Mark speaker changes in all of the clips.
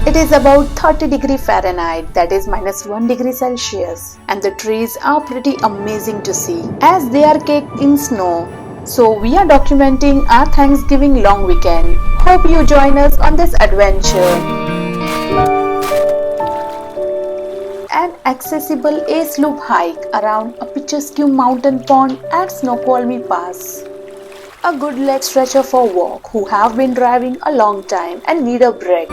Speaker 1: It is about 30° Fahrenheit, that is -1°C, and the trees are pretty amazing to see as they are caked in snow. So we are documenting our Thanksgiving long weekend. Hope you join us on this adventure. An accessible A-slope hike around a picturesque mountain pond at Snoqualmie Pass. A good leg stretcher for walk who have been driving a long time and need a break.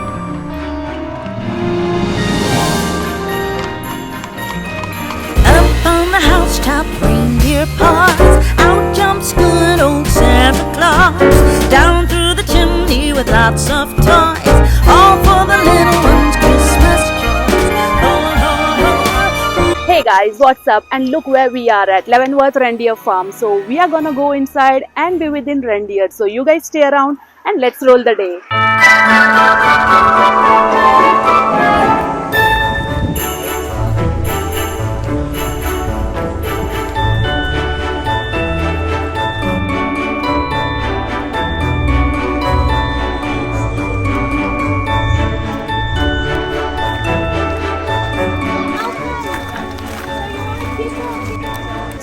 Speaker 2: Up on the housetop, reindeer paws, out jumps good old Santa Claus, down through the chimney with lots of toys, all for the little ones' Christmas joys. Ho, ho, ho.
Speaker 1: Hey guys, what's up? And look where we are at Leavenworth Reindeer Farm. So we are gonna go inside and be within reindeer. So you guys stay around and let's roll the day.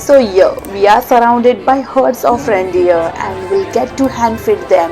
Speaker 1: So here we are surrounded by herds of reindeer and we'll get to hand feed them.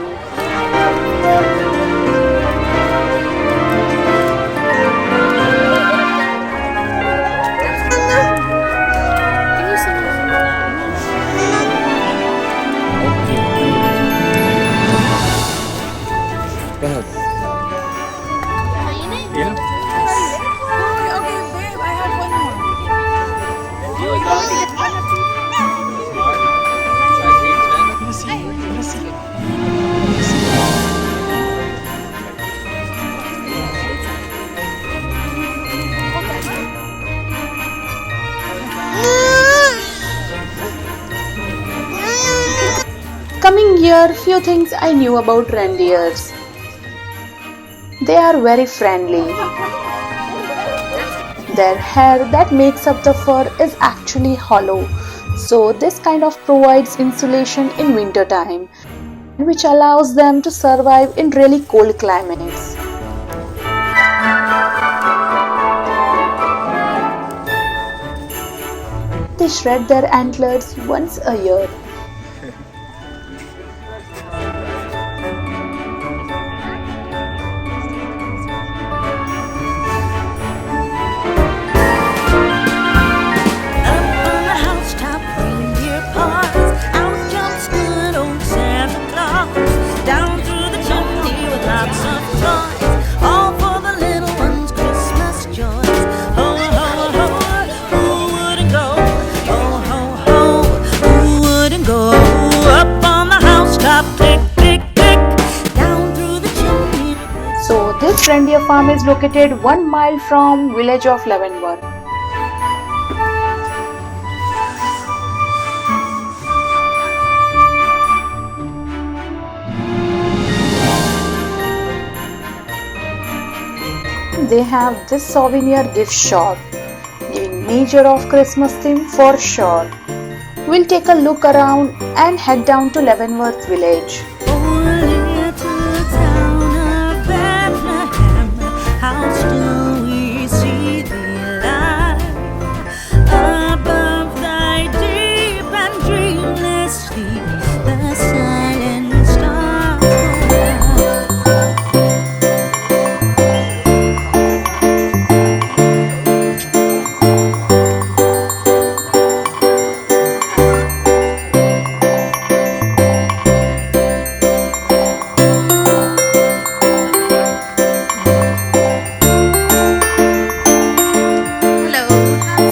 Speaker 1: Coming here, few things I knew about reindeers. They are very friendly. Their hair that makes up the fur is actually hollow, so this kind of provides insulation in winter time, which allows them to survive in really cold climates. They shred their antlers once a year. So this reindeer farm is located 1 mile from village of Leavenworth. They have this souvenir gift shop, giving major of Christmas theme for sure. We'll take a look around and head down to Leavenworth village.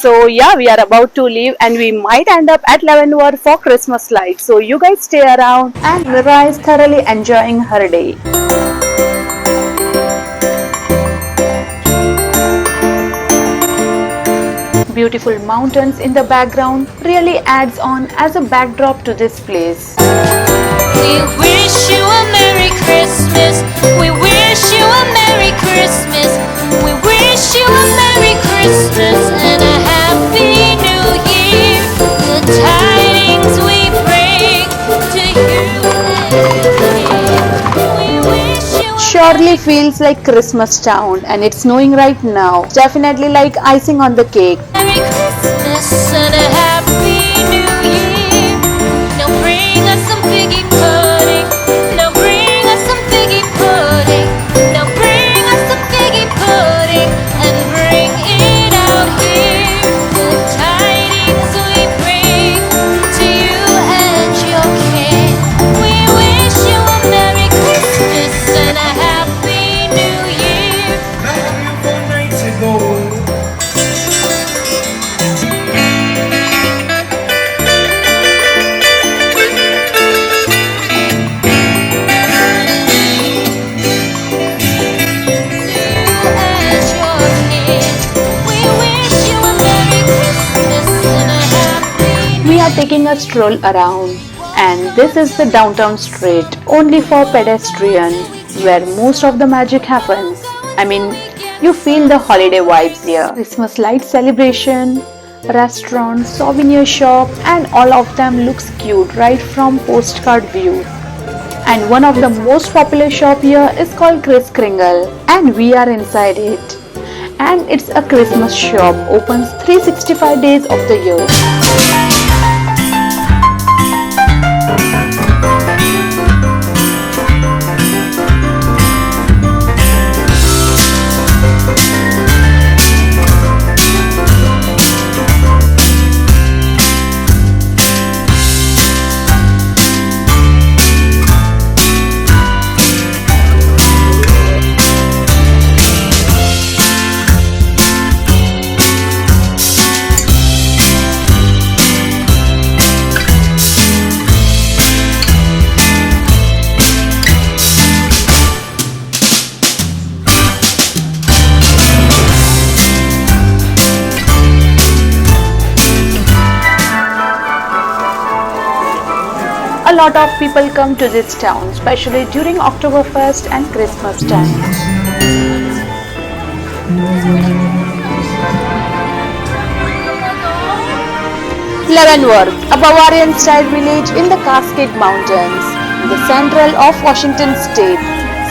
Speaker 1: So yeah, we are about to leave and we might end up at Leavenworth for Christmas lights. So you guys stay around and Mira is thoroughly enjoying her day. Beautiful mountains in the background really adds on as a backdrop to this place.
Speaker 2: We wish you a Merry Christmas. We wish you a Merry Christmas. We wish you a Merry Christmas and a Happy New Year. The tidings we bring to you. We wish you a
Speaker 1: Sure, literally feels like Christmas town, and it's snowing right now. Definitely like icing on the cake.
Speaker 2: Merry Christmas and a Happy New Year. Now bring us some figgy pudding. Now bring us some figgy pudding. Now bring us some figgy pudding and bring it out here. Good tidings we bring to you and your king. We wish you a Merry Christmas and a Happy New Year.
Speaker 3: Now you've night to go.
Speaker 2: As your king, we wish you a Merry Christmas and a Happy New
Speaker 1: We are taking a stroll around, and this is the downtown street only for pedestrians where most of the magic happens. I mean, you feel the holiday vibes here. Christmas light celebration, restaurant, souvenir shop, and all of them looks cute right from postcard view. And one of the most popular shop here is called Kris Kringle, and we are inside it. And it's a Christmas shop, opens 365 days of the year. A lot of people come to this town, especially during Oktoberfest and Christmas time. Leavenworth, a Bavarian-style village in the Cascade Mountains, the central of Washington state.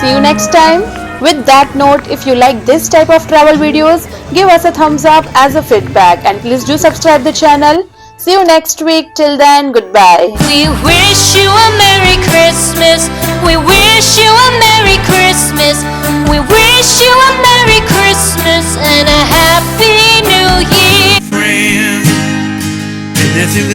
Speaker 1: See you next time. With that note, if you like this type of travel videos, give us a thumbs up as a feedback, and please do subscribe the channel. See you next week. Till then, goodbye.
Speaker 2: We wish you a Merry Christmas. We wish you a Merry Christmas. We wish you a Merry Christmas and a Happy New Year.
Speaker 3: Friend,